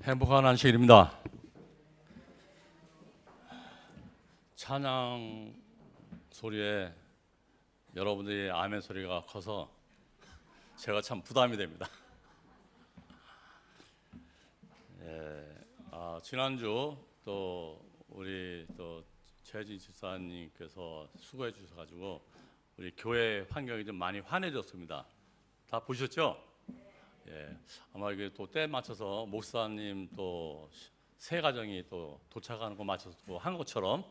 행복한 안식일입니다. 찬양 소리에 여러분들이 아멘 소리가 커서 제가 참 부담이 됩니다. 지난주 또 우리 또 최진 집사님께서 수고해 주셔가지고 우리 교회 환경이 좀 많이 환해졌습니다. 다 보셨죠? 아마 이게 또 때 맞춰서 목사님 또 세 가정이 또 도착하는 거 맞춰서 또 한 것처럼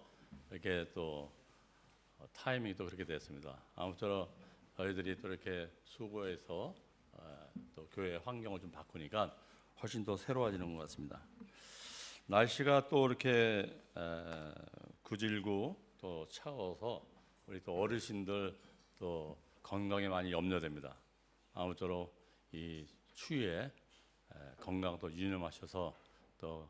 이렇게 또 타이밍이 또 그렇게 됐습니다. 아무쪼록 저희들이 또 이렇게 수고해서 또 교회 환경을 좀 바꾸니까 훨씬 더 새로워지는 것 같습니다. 날씨가 또 이렇게 구질고 또 차가워서 우리 또 어르신들 또 건강에 많이 염려됩니다. 아무쪼록 이 추위에 건강도 유념하셔서 또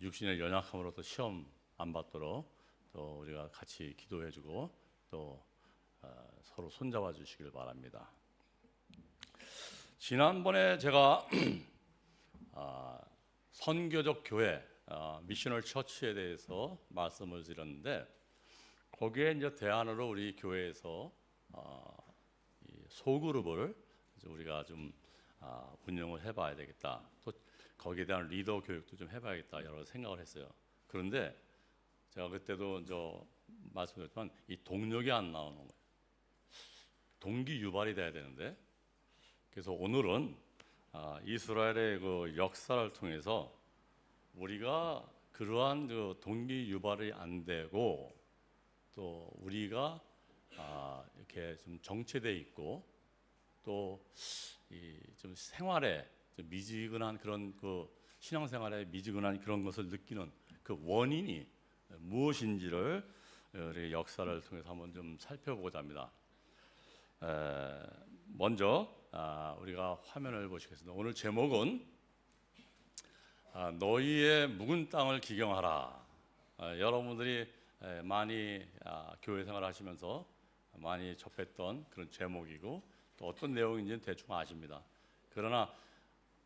육신의 연약함으로 또 시험 안 받도록 또 우리가 같이 기도해주고 또 서로 손잡아 주시길 바랍니다. 지난번에 제가 선교적 교회 미셔널 처치에 대해서 말씀을 드렸는데 거기에 이제 대안으로 우리 교회에서 이 소그룹을 우리가 좀 운영을 해봐야 되겠다. 또 거기에 대한 리더 교육도 좀 해봐야겠다 여러 생각을 했어요. 그런데 제가 그때도 말씀드렸지만 이 동력이 안 나오는 거예요. 동기 유발이 돼야 되는데 그래서 오늘은 이스라엘의 그 역사를 통해서 우리가 그러한 그 동기 유발이 안 되고 또 우리가 이렇게 좀 정체돼 있고 또 좀 생활에 좀 미지근한 그런 그 신앙생활에 미지근한 그런 것을 느끼는 그 원인이 무엇인지를 우리 역사를 통해서 한번 좀 살펴보고자 합니다. 먼저 우리가 화면을 보시겠습니다. 오늘 제목은 너희의 묵은 땅을 기경하라. 여러분들이 많이 교회 생활하시면서 많이 접했던 그런 제목이고 또 어떤 내용인지는 대충 아십니다. 그러나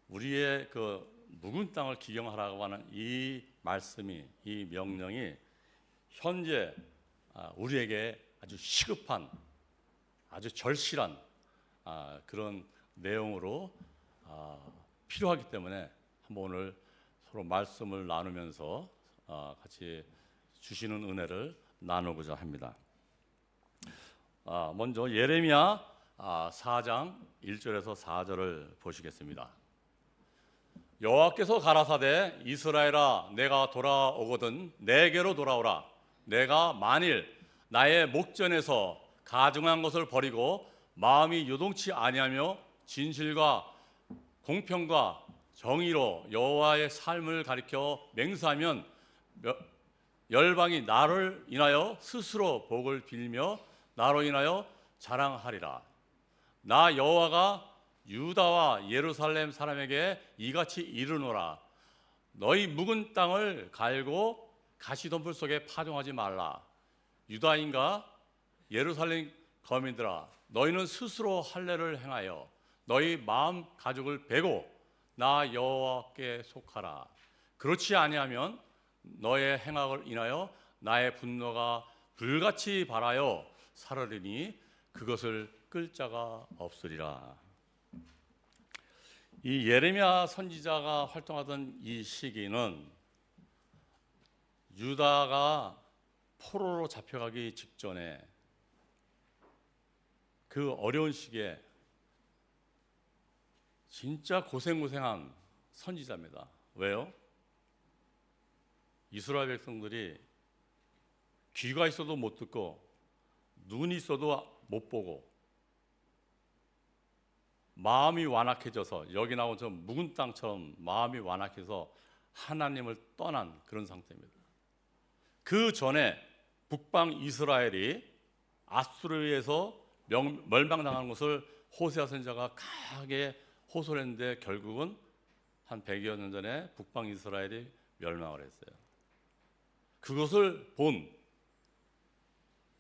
우리의 그 묵은 땅을 기경하라고 하는 이 말씀이 이 명령이 현재 우리에게 아주 시급한 아주 절실한 그런 내용으로 필요하기 때문에 한번 오늘 서로 말씀을 나누면서 같이 주시는 은혜를 나누고자 합니다. 먼저 예레미야 4장 1절에서 4절을 보시겠습니다. 여호와께서 가라사대 이스라엘아 내가 돌아오거든 내게로 돌아오라. 내가 만일 나의 목전에서 가증한 것을 버리고 마음이 요동치 아니하며 진실과 공평과 정의로 여호와의 삶을 가리켜 맹세하면 열방이 나를 인하여 스스로 복을 빌며 나로 인하여 자랑하리라. 나 여호와가 유다와 예루살렘 사람에게 이같이 이르노라. 너희 묵은 땅을 갈고 가시덤불 속에 파종하지 말라. 유다인과 예루살렘 거민들아 너희는 스스로 할례를 행하여 너희 마음 가죽을 베고 나 여호와께 속하라. 그렇지 아니하면 너의 행악을 인하여 나의 분노가 불같이 발하여 사르리니 그것을 끌 자가 없으리라. 이 예레미야 선지자가 활동하던 이 시기는 유다가 포로로 잡혀가기 직전에 그 어려운 시기에 진짜 고생한 선지자입니다. 왜요? 이스라엘 백성들이 귀가 있어도 못 듣고 눈이 있어도 못 보고 마음이 완악해져서 여기 나온 저 묵은 땅처럼 마음이 완악해서 하나님을 떠난 그런 상태입니다. 그 전에 북방 이스라엘이 아수르에서 멸망당하는 것을 호세아 선지자가 강하게 호소를 했는데 결국은 한 100여 년 전에 북방 이스라엘이 멸망을 했어요. 그것을 본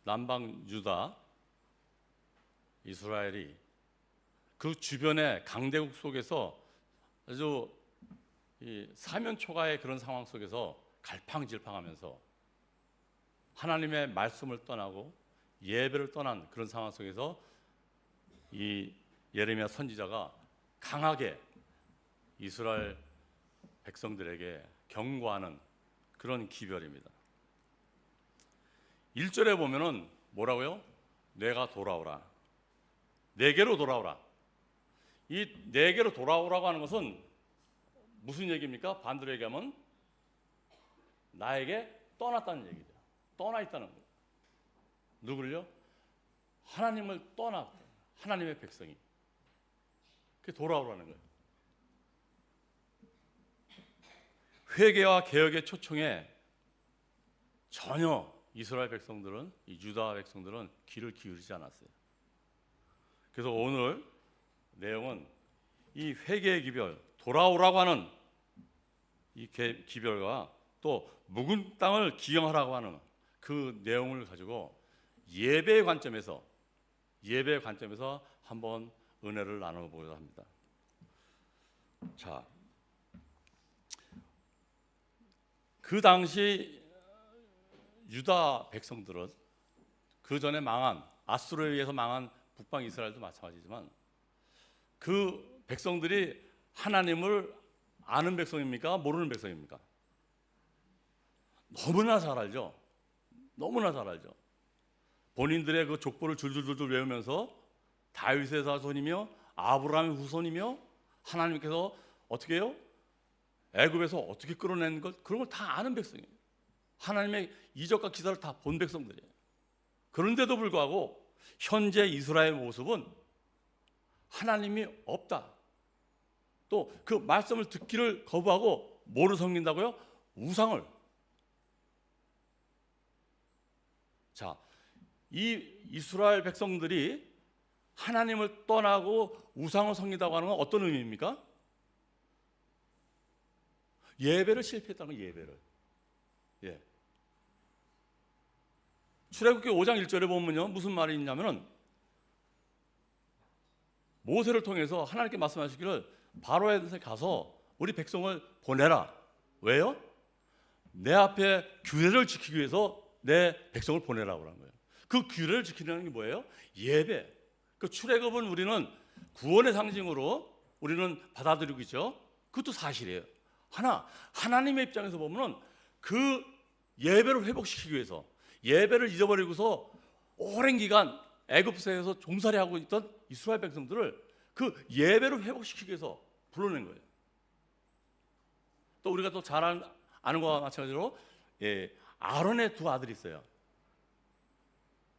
남방 유다 이스라엘이 그 주변의 강대국 속에서 아주 이 사면 초가의 그런 상황 속에서 갈팡질팡하면서 하나님의 말씀을 떠나고 예배를 떠난 그런 상황 속에서 이 예레미야 선지자가 강하게 이스라엘 백성들에게 경고하는 그런 기별입니다. 1절에 보면은 뭐라고요? 내가 돌아오라. 내게로 돌아오라. 이 내게로 돌아오라고 하는 것은 무슨 얘기입니까? 반대로 얘기하면 나에게 떠났다는 얘기죠. 떠나 있다는 거예요. 누구를요? 하나님을 떠나 하나님의 백성이. 그게 돌아오라는 거예요. 회개와 개혁의 초청에 전혀 이스라엘 백성들은, 이 유다 백성들은 귀를 기울이지 않았어요. 그래서 오늘 내용은 이 회개의 기별, 돌아오라고 하는 이 기별과 또 묵은 땅을 기영하라고 하는 그 내용을 가지고 예배의 관점에서 한번 은혜를 나눠보려 합니다. 자, 그 당시 유다 백성들은 그 전에 망한 아수르에 의해서 망한 북방 이스라엘도 마찬가지지만 그 백성들이 하나님을 아는 백성입니까? 모르는 백성입니까? 너무나 잘 알죠. 너무나 잘 알죠. 본인들의 그 족보를 줄줄줄 외우면서 다윗의 자손이며 아브라함의 후손이며 하나님께서 어떻게 해요? 애굽에서 어떻게 끌어낸 것, 그런 걸 다 아는 백성이에요. 하나님의 이적과 기사를 다 본 백성들이에요. 그런데도 불구하고 현재 이스라엘 모습은 하나님이 없다. 또 그 말씀을 듣기를 거부하고 뭐를 섬긴다고요? 우상을. 자, 이 이스라엘 백성들이 하나님을 떠나고 우상을 섬긴다고 하는 건 어떤 의미입니까? 예배를 실패했다는 거예요. 예배를. 예. 출애굽기 5장 1절에 보면요, 무슨 말이 있냐면은 모세를 통해서 하나님께 말씀하시기를 바로한테 가서 우리 백성을 보내라. 왜요? 내 앞에 규례를 지키기 위해서 내 백성을 보내라고 하는 거예요. 그 규례를 지키는 게 뭐예요? 예배. 그 출애굽은 우리는 구원의 상징으로 우리는 받아들이고 있죠. 그것도 사실이에요. 하나님의 입장에서 보면은 그 예배를 회복시키기 위해서, 예배를 잊어버리고서 오랜 기간 애굽에서 종살이하고 있던 이스라엘 백성들을 그 예배를 회복시키기 위해서 불러낸 거예요. 또 우리가 또 잘 아는 것과 마찬가지로 아론의 두 아들이 있어요.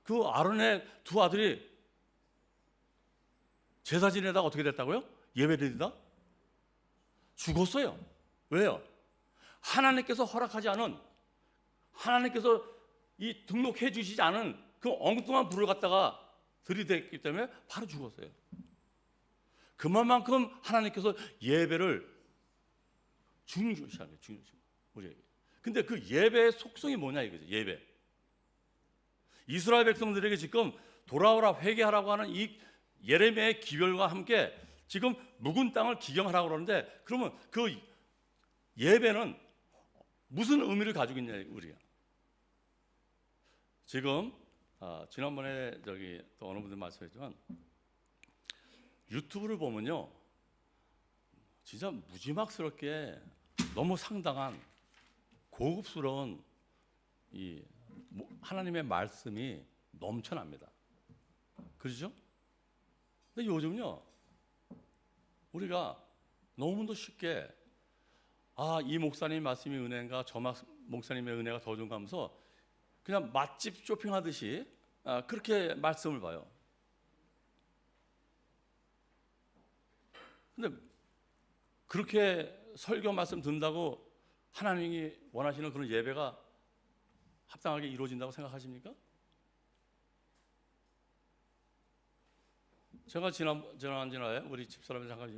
그 아론의 두 아들이 제사 지내다가 어떻게 됐다고요? 예배드리다 죽었어요. 왜요? 하나님께서 허락하지 않은, 하나님께서 이 등록해 주시지 않은 그 엉뚱한 불을 갖다가 들이댔기 때문에 바로 죽었어요. 그만큼 하나님께서 예배를 중요시하는 거예요. 우리에게. 근데 그 예배의 속성이 뭐냐 이거죠. 예배. 이스라엘 백성들에게 지금 돌아오라 회개하라고 하는 이 예레미야의 기별과 함께 지금 묵은 땅을 기경하라고 그러는데, 그러면 그 예배는 무슨 의미를 가지고 있냐 우리가. 지금 지난번에 또 어느 분들 말씀했지만 유튜브를 보면요, 진짜 무지막스럽게 너무 상당한 고급스러운 이 하나님의 말씀이 넘쳐납니다. 그렇죠? 근데 요즘요, 우리가 너무도 쉽게 이 목사님 말씀이 은혜인가, 저 목사님의 은혜가 더 좋은가 하면서 그냥 맛집 쇼핑하듯이 그렇게 말씀을 봐요. 근데 그렇게 설교 말씀 듣는다고 하나님이 원하시는 그런 예배가 합당하게 이루어진다고 생각하십니까? 제가 지난주에 우리 집사람이 잠깐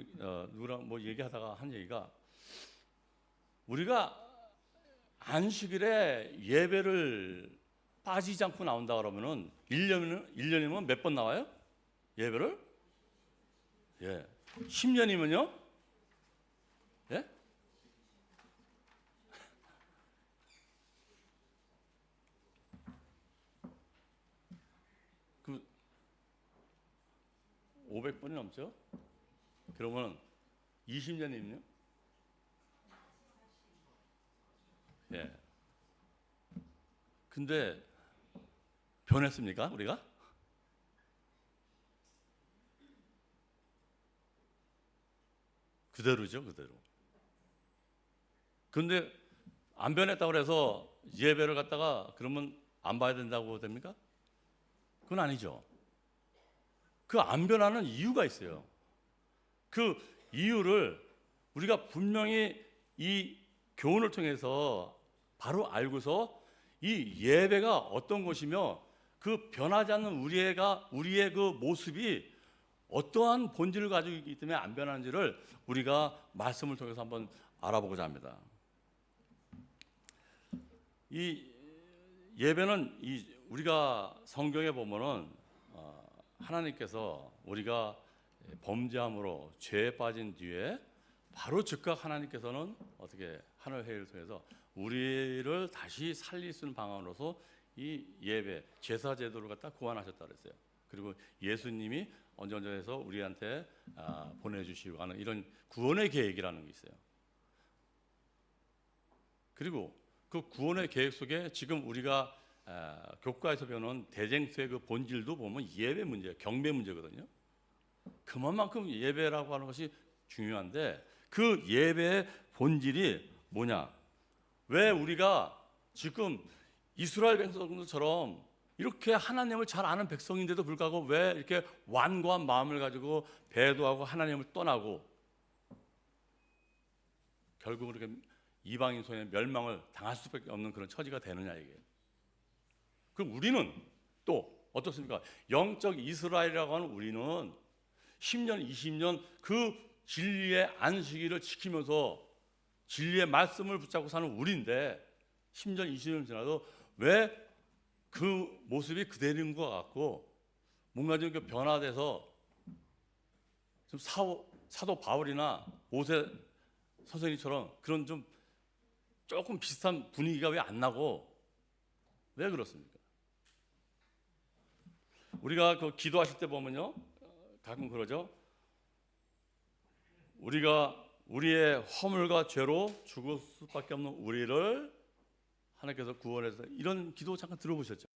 누구랑 뭐 얘기하다가 한 얘기가, 우리가 안식일에 예배를 빠지지 않고 나온다 그러면은 1년이면 몇 번 나와요? 예배를? 예. 10년이면요? 예? 500번이 넘죠? 그러면 20년이면요? 예. 근데 변했습니까, 우리가? 그대로죠, 그대로. 근데 안 변했다고 해서 예배를 갖다가 그러면 안 봐야 된다고 됩니까? 그건 아니죠. 그 안 변하는 이유가 있어요. 그 이유를 우리가 분명히 이 교훈을 통해서 바로 알고서 이 예배가 어떤 것이며 그 변하지 않는 우리의 그 모습이 어떠한 본질을 가지고 있기 때문에 안 변하는지를 우리가 말씀을 통해서 한번 알아보고자 합니다. 이 예배는 우리가 성경에 보면은 하나님께서 우리가 범죄함으로 죄에 빠진 뒤에 바로 즉각 하나님께서는 어떻게 하늘 회의를 통해서 우리를 다시 살릴 수 있는 방안으로서 이 예배 제사 제도를 갖다 고안하셨다 그랬어요. 그리고 예수님이 언제해서 우리한테 보내주시고 하는 이런 구원의 계획이라는 게 있어요. 그리고 그 구원의 계획 속에 지금 우리가 교과에서 배우는 대쟁수의 그 본질도 보면 예배 문제예요. 경배 문제거든요. 그만큼 예배라고 하는 것이 중요한데 그 예배의 본질이 뭐냐? 왜 우리가 지금 이스라엘 백성들처럼 이렇게 하나님을 잘 아는 백성인데도 불구하고 왜 이렇게 완고한 마음을 가지고 배도하고 하나님을 떠나고 결국 이렇게 이방인 손에 멸망을 당할 수밖에 없는 그런 처지가 되느냐 이게. 그럼 우리는 또 어떻습니까? 영적 이스라엘이라고 하는 우리는 10년, 20년 그 진리의 안식일을 지키면서 진리의 말씀을 붙잡고 사는 우리인데 10년, 20년 지나도 왜 그 모습이 그대로인 것 같고 뭔가 좀 변화돼서 좀 사도 바울이나 모세 선생님처럼 그런 좀 조금 비슷한 분위기가 왜 안 나고 왜 그렇습니까? 우리가 그 기도하실 때 보면요 가끔 그러죠. 우리가 우리의 허물과 죄로 죽을 수밖에 없는 우리를 하나님께서 구원해서 이런 기도 잠깐 들어보셨죠?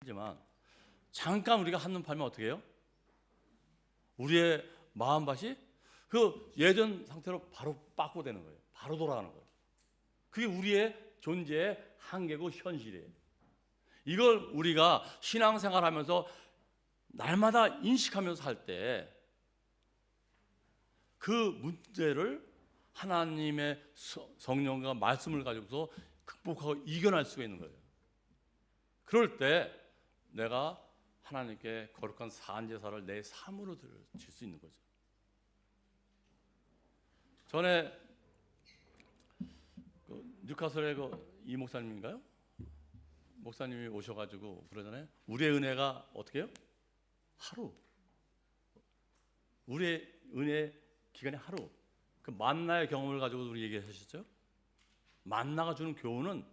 하지만 잠깐 우리가 한눈 팔면 어떻게 해요? 우리의 마음밭이 그 예전 상태로 바로 빠꾸되는 거예요. 바로 돌아가는 거예요. 그게 우리의 존재의 한계고 현실이에요. 이걸 우리가 신앙생활하면서 날마다 인식하면서 살 때 그 문제를 하나님의 성령과 말씀을 가지고서 극복하고 이겨낼 수가 있는 거예요. 그럴 때 내가 하나님께 거룩한 산제사를 내 삶으로 드릴 수 있는 거죠. 전에 뉴카슬의 이 목사님인가요? 목사님이 오셔가지고 그러잖아요. 우리의 은혜가 어떻게 해요? 하루. 우리의 은혜 기간이 하루. 그 만나의 경험을 가지고 우리 얘기하셨죠. 만나가 주는 교훈은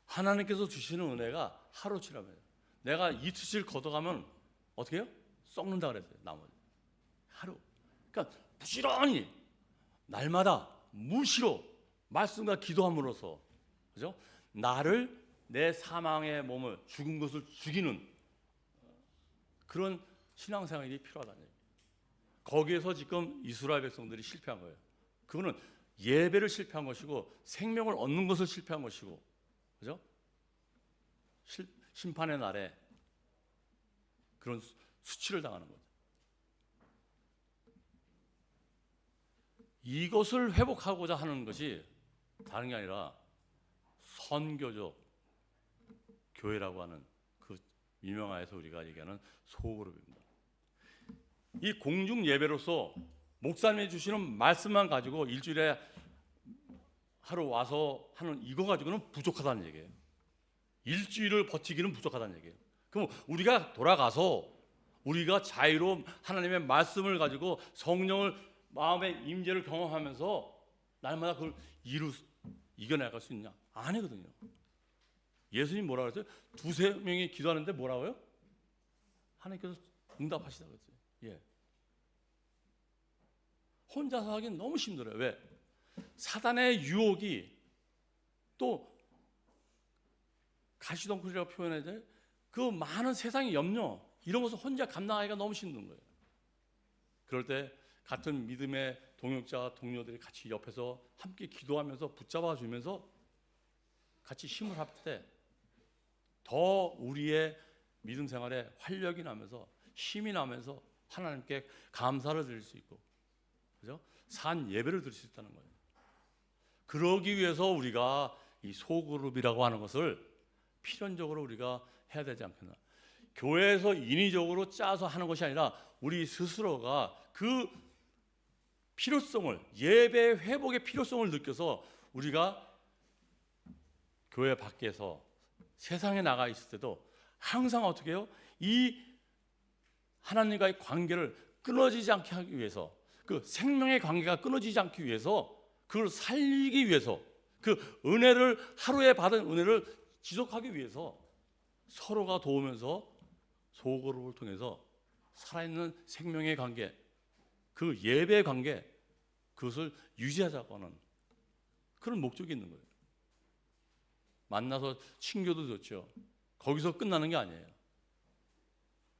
하나님께서 주시는 은혜가 하루치라며요. 내가 이틀씩 걷어가면 어떻게 해요? 썩는다 그랬어요. 나머지 하루. 그러니까 부지런히 날마다 무시로 말씀과 기도함으로써, 그죠? 나를 내 사망의 몸을 죽은 것을 죽이는 그런 신앙생활이 필요하다는 얘기예요. 거기에서 지금 이스라엘 백성들이 실패한 거예요. 그거는 예배를 실패한 것이고 생명을 얻는 것을 실패한 것이고, 그죠? 심판의 날에 그런 수치를 당하는 거죠. 이것을 회복하고자 하는 것이 다른 게 아니라 선교적 교회라고 하는 그 유명하에서 우리가 얘기하는 소그룹입니다. 이 공중 예배로서 목사님이 주시는 말씀만 가지고 일주일에 하루 와서 하는 이거 가지고는 부족하다는 얘기예요. 일주일을 버티기는 부족하다는 얘기예요. 그럼 우리가 돌아가서 우리가 자유로운 하나님의 말씀을 가지고 성령을 마음의 임재를 경험하면서 날마다 그걸 이겨나갈 수 있냐? 아니거든요. 예수님 뭐라 그랬어요? 두세 명이 기도하는데 뭐라고요? 하나님께서 응답하시다고 했어요. 예. 혼자서 하기는 너무 힘들어요. 왜? 사단의 유혹이 또 가시덩굴이라고 표현해야 그 많은 세상의 염려 이런 것을 혼자 감당하기가 너무 힘든 거예요. 그럴 때 같은 믿음의 동역자 동료들이 같이 옆에서 함께 기도하면서 붙잡아 주면서 같이 힘을 합 때 더 우리의 믿음 생활에 활력이 나면서 힘이 나면서 하나님께 감사를 드릴 수 있고, 그죠? 산 예배를 드릴 수 있다는 거예요. 그러기 위해서 우리가 이 소그룹이라고 하는 것을 필연적으로 우리가 해야 되지 않겠나. 교회에서 인위적으로 짜서 하는 것이 아니라 우리 스스로가 그 필요성을, 예배 회복의 필요성을 느껴서 우리가 교회 밖에서 세상에 나가 있을 때도 항상 어떻게 해요? 이 하나님과의 관계를 끊어지지 않게 하기 위해서, 그 생명의 관계가 끊어지지 않기 위해서, 그걸 살리기 위해서, 그 은혜를 하루에 받은 은혜를 지속하기 위해서 서로가 도우면서 소그룹을 통해서 살아있는 생명의 관계, 그 예배의 관계, 그것을 유지하자고 하는 그런 목적이 있는 거예요. 만나서 친교도 좋죠. 거기서 끝나는 게 아니에요.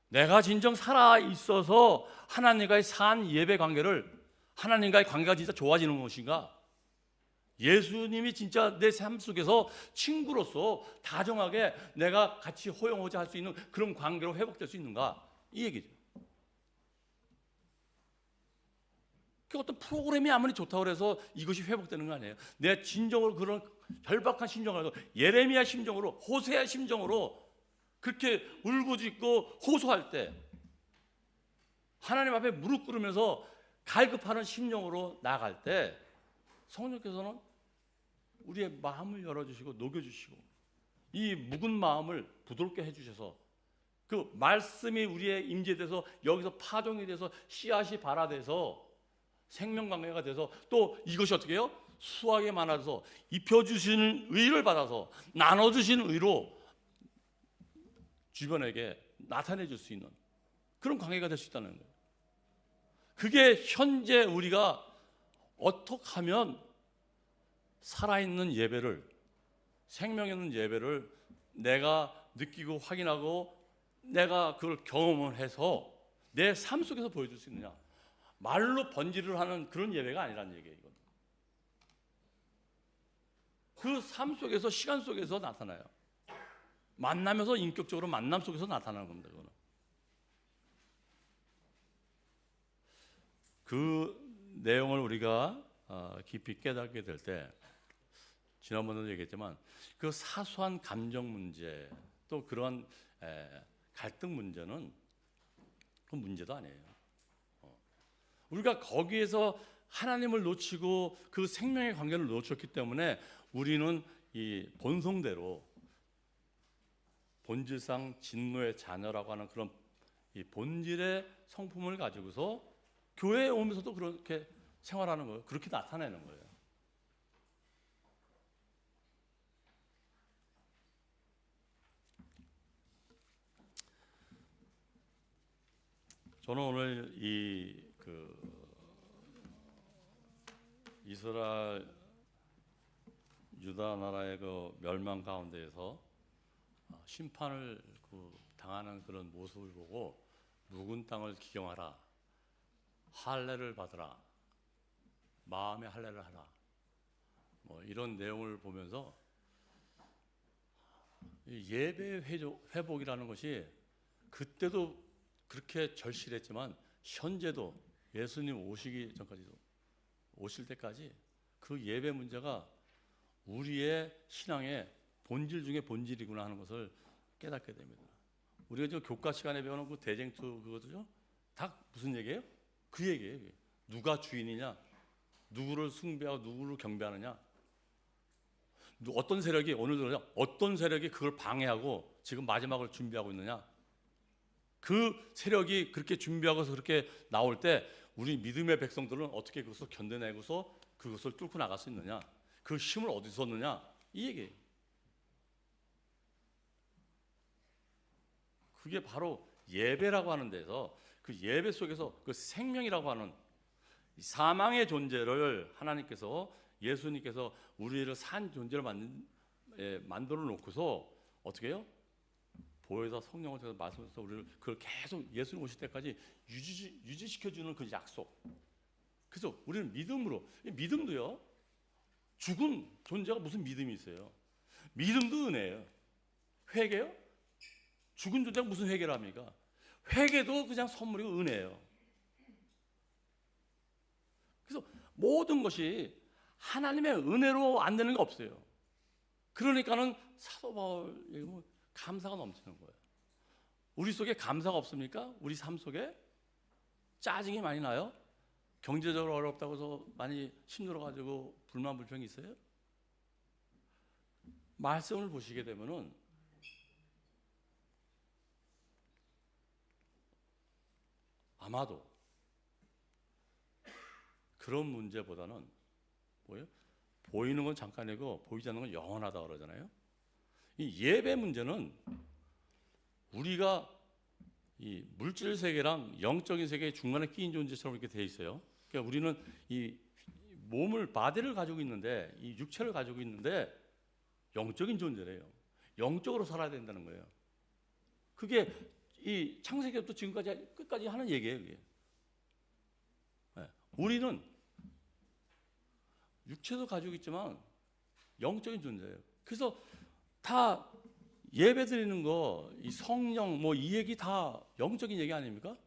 내가 진정 살아 있어서 하나님과의 산 예배 관계를, 하나님과의 관계가 진짜 좋아지는 것인가? 예수님이 진짜 내 삶 속에서 친구로서 다정하게 내가 같이 호영하자 할 수 있는 그런 관계로 회복될 수 있는가? 이 얘기죠. 그 어떤 프로그램이 아무리 좋다고 해서 이것이 회복되는 거 아니에요. 내 진정으로 그런 절박한 심정으로, 예레미야 심정으로, 호세아 심정으로 그렇게 울부짖고 호소할 때, 하나님 앞에 무릎 꿇으면서 갈급하는 심령으로 나아갈 때 성령께서는 우리의 마음을 열어주시고 녹여주시고 이 묵은 마음을 부드럽게 해주셔서 그 말씀이 우리의 임재돼서 여기서 파종이 돼서 씨앗이 발아돼서 생명관계가 돼서 또 이것이 어떻게 해요? 수확에 많아서 입혀주시는 의를 받아서 나눠주시는 의로 주변에게 나타내 줄 수 있는 그런 관계가 될 수 있다는 거예요. 그게 현재 우리가 어떻게 하면 살아있는 예배를, 생명 있는 예배를 내가 느끼고 확인하고 내가 그걸 경험을 해서 내 삶 속에서 보여줄 수 있느냐? 말로 번지를 하는 그런 예배가 아니라는 얘기예요. 이건. 그 삶 속에서 시간 속에서 나타나요. 만나면서 인격적으로 만남 속에서 나타나는 겁니다. 이거는. 그 내용을 우리가 깊이 깨닫게 될 때 지난번에도 얘기했지만 그 사소한 감정 문제 또 그러한 갈등 문제는 그 문제도 아니에요. 우리가 거기에서 하나님을 놓치고 그 생명의 관계를 놓쳤기 때문에 우리는 이 본성대로 본질상 진노의 자녀라고 하는 그런 이 본질의 성품을 가지고서 교회에 오면서도 그렇게 생활하는 거예요. 그렇게 나타내는 거예요. 저는 오늘 이스라엘 유다 나라의 그 멸망 가운데에서 심판을 당하는 그런 모습을 보고 묵은 땅을 기경하라, 할례를 받으라, 마음의 할례를 하라, 뭐 이런 내용을 보면서 예배 회복이라는 것이 그때도 그렇게 절실했지만 현재도 예수님 오시기 전까지도 오실 때까지 그 예배 문제가 우리의 신앙의 본질 중에 본질이구나 하는 것을 깨닫게 됩니다. 우리가 저 교과 시간에 배우는 그 대쟁투 그거죠? 다 무슨 얘기예요? 그 얘기예요. 그게. 누가 주인이냐? 누구를 숭배하고 누구를 경배하느냐? 어떤 세력이 오늘도 어떤 세력이 그걸 방해하고 지금 마지막을 준비하고 있느냐? 그 세력이 그렇게 준비하고서 그렇게 나올 때 우리 믿음의 백성들은 어떻게 그것을 견뎌내고서 그것을 뚫고 나갈 수 있느냐? 그 힘을 어디서 얻느냐? 이 얘기예요. 그게 바로 예배라고 하는 데서 그 예배 속에서 그 생명이라고 하는 사망의 존재를 하나님께서 예수님께서 우리를 산 존재를 만들어 놓고서 어떻게 해요? 보혜사 성령을 통해서 말씀해서 우리를 그걸 계속 예수님 오실 때까지 유지시켜주는 그 약속. 그래서 우리는 믿음으로, 믿음도요, 죽은 존재가 무슨 믿음이 있어요? 믿음도 은혜예요. 회개요? 죽은 존재가 무슨 회개를 합니까? 회개도 그냥 선물이고 은혜예요. 그래서 모든 것이 하나님의 은혜로 안 되는 게 없어요. 그러니까는 사도 바울 감사가 넘치는 거예요. 우리 속에 감사가 없습니까? 우리 삶 속에 짜증이 많이 나요? 경제적으로 어렵다고 해서 많이 힘들어가지고 불만 불평이 있어요? 말씀을 보시게 되면은 아마도 그런 문제보다는 뭐예요? 보이는 건 잠깐이고 보이지 않는 건 영원하다 그러잖아요. 이 예배 문제는 우리가 이 물질 세계랑 영적인 세계 중간에 끼인 존재처럼 이렇게 돼 있어요. 그러니까 우리는 이 몸을 바디를 가지고 있는데 이 육체를 가지고 있는데 영적인 존재래요. 영적으로 살아야 된다는 거예요. 그게 이 창세기부터 지금까지 끝까지 하는 얘기예요. 그게. 네. 우리는 육체도 가지고 있지만 영적인 존재예요. 그래서 다 예배 드리는 거, 이 성령 뭐 이 얘기 다 영적인 얘기 아닙니까?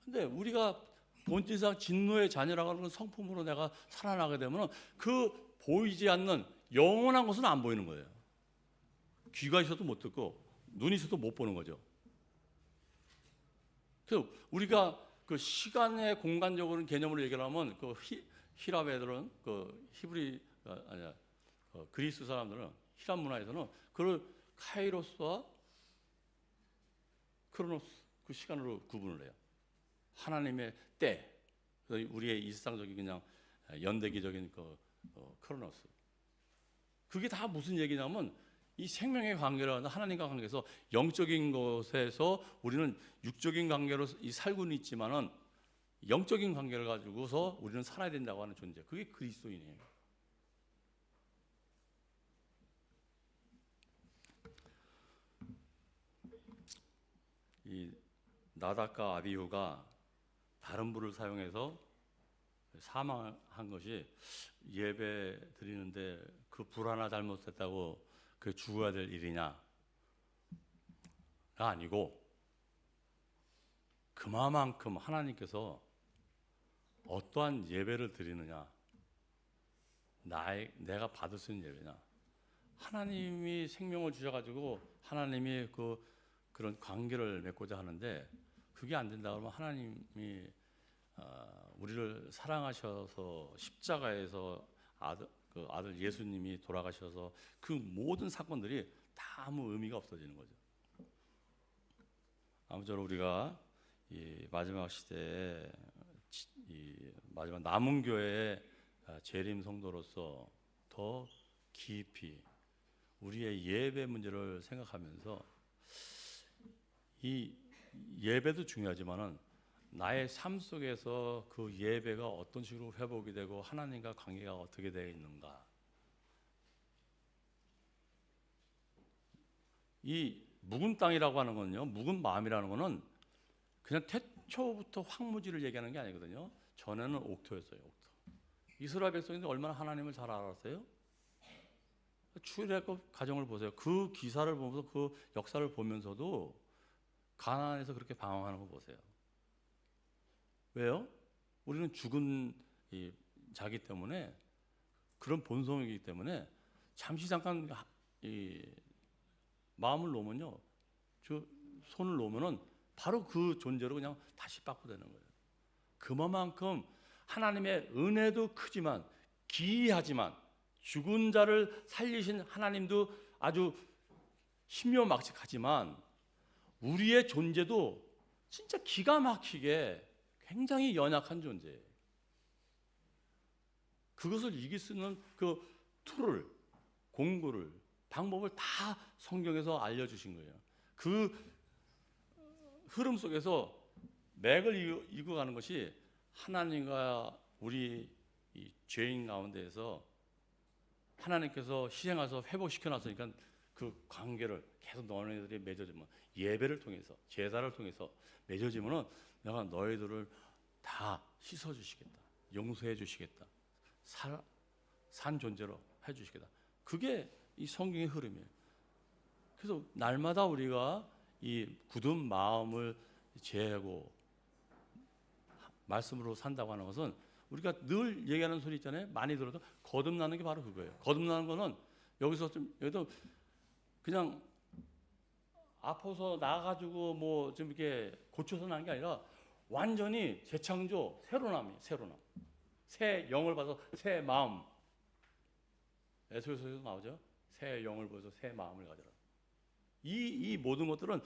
근데 우리가 본질상 진노의 자녀라고 하는 성품으로 내가 살아나게 되면 그 보이지 않는 영원한 것은 안 보이는 거예요. 귀가 있어도 못 듣고 눈이 있어도 못 보는 거죠. 그래서 우리가 그 시간의 공간적으로 개념으로 얘기하면 그 히랍 애들은 그 히브리 아니야 그리스 사람들은 히랍 문화에서는 그걸 카이로스와 크로노스 그 시간으로 구분을 해요. 하나님의 때, 우리의 일상적인 그냥 연대기적인 그 크로노스. 그게 다 무슨 얘기냐면 이 생명의 관계라는 하나님과 관계에서 영적인 것에서 우리는 육적인 관계로 살고는 있지만은 영적인 관계를 가지고서 우리는 살아야 된다고 하는 존재. 그게 그리스도인이에요. 나답과 아비후가 다른 불을 사용해서 사망한 것이 예배 드리는데 그 불 하나 잘못했다고 그 죽어야 될 일이냐가 아니고, 그만큼 하나님께서 어떠한 예배를 드리느냐, 내가 받을 수 있는 예배냐. 하나님이 생명을 주셔가지고 하나님이 그런 관계를 맺고자 하는데, 그게 안 된다 그러면 하나님이 우리를 사랑하셔서 십자가에서 아들 예수님이 돌아가셔서 그 모든 사건들이 다 아무 의미가 없어지는 거죠. 아무쪼록 우리가 이 마지막 시대에 이 마지막 남은 교회의 재림 성도로서 더 깊이 우리의 예배 문제를 생각하면서, 이 예배도 중요하지만은 나의 삶 속에서 그 예배가 어떤 식으로 회복이 되고 하나님과 관계가 어떻게 되어 있는가. 이 묵은 땅이라고 하는 거는요, 묵은 마음이라는 거는 그냥 태초부터 황무지를 얘기하는 게 아니거든요. 전에는 옥토였어요. 옥토. 이스라엘 백성인데 얼마나 하나님을 잘 알았어요? 출애굽 가정을 보세요. 그 기사를 보면서, 그 역사를 보면서도 가나안에서 그렇게 방황하는 거 보세요. 왜요? 우리는 죽은 자기 때문에, 그런 본성이기 때문에 잠시 잠깐 마음을 놓으면요, 저 손을 놓으면은 바로 그 존재로 그냥 다시 바꾸되는 거예요. 그만큼 하나님의 은혜도 크지만, 기이하지만, 죽은 자를 살리신 하나님도 아주 신묘막측하지만, 우리의 존재도 진짜 기가 막히게 굉장히 연약한 존재예요. 그것을 이길 수 있는 그 툴을, 공구를, 방법을 다 성경에서 알려주신 거예요. 그 흐름 속에서 맥을 이어가는 것이 하나님과 우리 이 죄인 가운데에서 하나님께서 희생하셔서 회복시켜 놨으니까, 그 관계를 계속 너희들이 맺어지면, 예배를 통해서, 제사를 통해서 맺어지면은 내가 너희들을 다 씻어 주시겠다, 용서해 주시겠다, 산 존재로 해 주시겠다. 그게 이 성경의 흐름이에요. 그래서 날마다 우리가 이 굳은 마음을 제하고 말씀으로 산다고 하는 것은, 우리가 늘 얘기하는 소리 있잖아요. 많이 들어도 거듭나는 게 바로 그거예요. 거듭나는 거는 여기도 그냥 아파서 나가지고 뭐 좀 이렇게 고쳐서 나는 게 아니라 완전히 재창조, 새로남이에요. 새로남. 새 영을 받아서 새 마음. 에스겔서에도 나오죠. 새 영을 받아서 새 마음을 가져라. 이 모든 것들은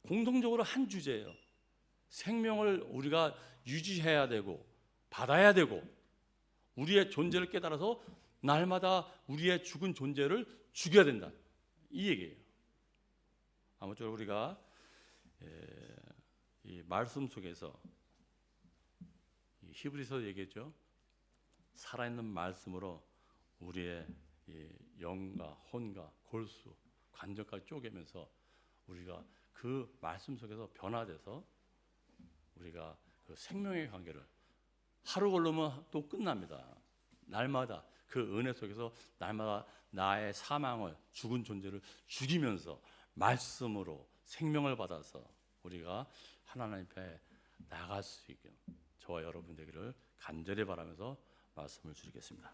공통적으로 한 주제예요. 생명을 우리가 유지해야 되고 받아야 되고, 우리의 존재를 깨달아서 날마다 우리의 죽은 존재를 죽여야 된다, 이 얘기예요. 아무쪼록 우리가 이 말씀 속에서, 히브리서 얘기했죠. 살아있는 말씀으로 우리의 영과 혼과 골수, 관절까지 쪼개면서 우리가 그 말씀 속에서 변화돼서 우리가 그 생명의 관계를, 하루 걸르면 또 끝납니다. 날마다 그 은혜 속에서 날마다 나의 사망을, 죽은 존재를 죽이면서 말씀으로 생명을 받아서 우리가 하나님 앞에 나갈 수 있게 저와 여러분 되기를 간절히 바라면서 말씀을 드리겠습니다.